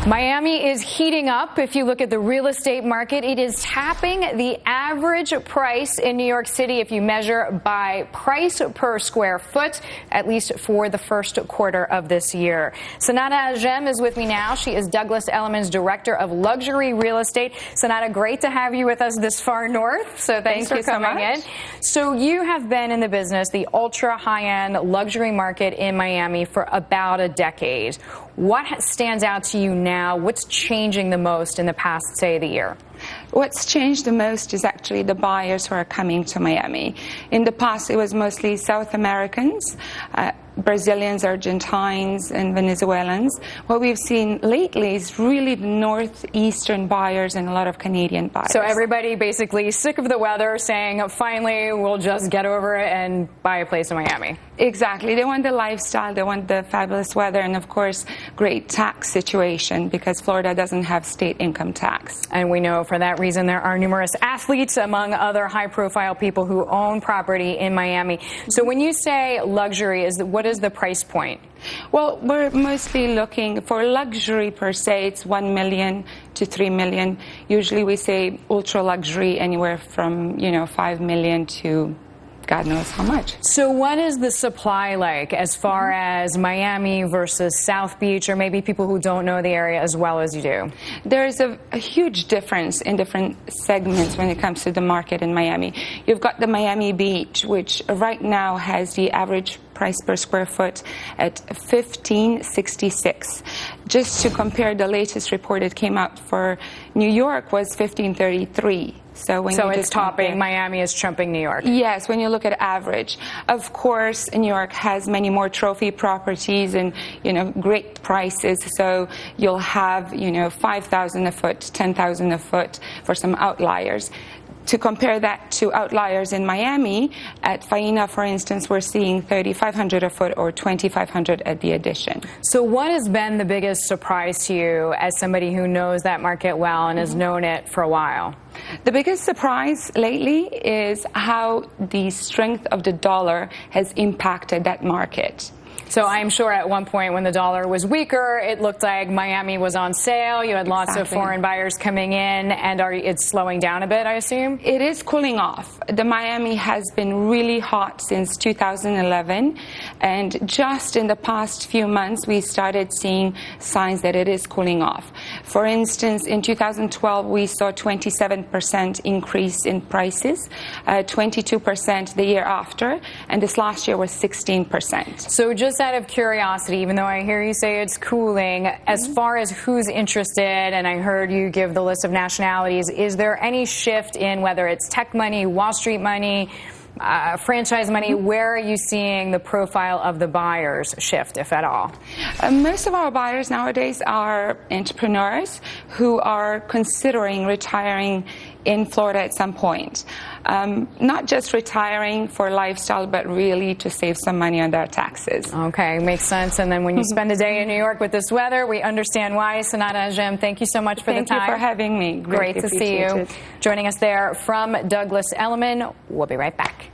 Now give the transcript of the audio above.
Miami is heating up. If you look at the real estate market, it is tapping the average price in New York City if you measure by price per square foot, at least for the first quarter of this year. Senada Adžem is with me now. She is Douglas Elliman's Director of Luxury Real Estate. Senada, great to have you with us this far north, so thanks for coming in. So you have been in the business, the ultra high-end luxury market in Miami for about a decade. What stands out to you now? What's changing the most in the past, say, the year? What's changed the most is actually the buyers who are coming to Miami. In the past, it was mostly South Americans, Brazilians, Argentines, and Venezuelans. What we've seen lately is really the northeastern buyers and a lot of Canadian buyers. So everybody basically sick of the weather, saying, finally, we'll just get over it and buy a place in Miami. Exactly. They want the lifestyle, they want the fabulous weather, and of course, great tax situation, because Florida doesn't have state income tax. And we know for that reason there are numerous athletes, among other high-profile people who own property in Miami. So when you say luxury, what is the price point? Well, we're mostly looking for luxury per se. It's 1 million to 3 million. Usually we say ultra luxury anywhere from, 5 million to God knows how much. So what is the supply like as far as Miami versus South Beach, or maybe people who don't know the area as well as you do? There's a huge difference in different segments when it comes to the market in Miami. You've got the Miami Beach, which right now has the average price per square foot at $1,566. Just to compare, the latest report that came out for New York was $1,533. So it's topping, Miami is trumping New York. Yes, when you look at average. Of course, New York has many more trophy properties and, great prices. So you'll have, $5,000 a foot, $10,000 a foot for some outliers. To compare that to outliers in Miami, at Faena, for instance, we're seeing $3,500 a foot or $2,500 at the Addition. So what has been the biggest surprise to you as somebody who knows that market well and has known it for a while? The biggest surprise lately is how the strength of the dollar has impacted that market. So I'm sure at one point when the dollar was weaker, it looked like Miami was on sale. You had lots of foreign buyers coming in, and it's slowing down a bit, I assume? It is cooling off. The Miami has been really hot since 2011, and just in the past few months, we started seeing signs that it is cooling off. For instance, in 2012, we saw 27% increase in prices, 22% the year after, and this last year was 16%. So just out of curiosity, even though I hear you say it's cooling, as far as who's interested, and I heard you give the list of nationalities, is there any shift in whether it's tech money, Wall Street money, franchise money? Where are you seeing the profile of the buyers shift, if at all? Most of our buyers nowadays are entrepreneurs who are considering retiring in Florida at some point. Not just retiring for lifestyle, but really to save some money on their taxes. Okay, makes sense. And then when you spend a day in New York with this weather, we understand why. Senada Adžem, thank you so much for the time. Thank you for having me. Great to see you. Joining us there from Douglas Elliman. We'll be right back.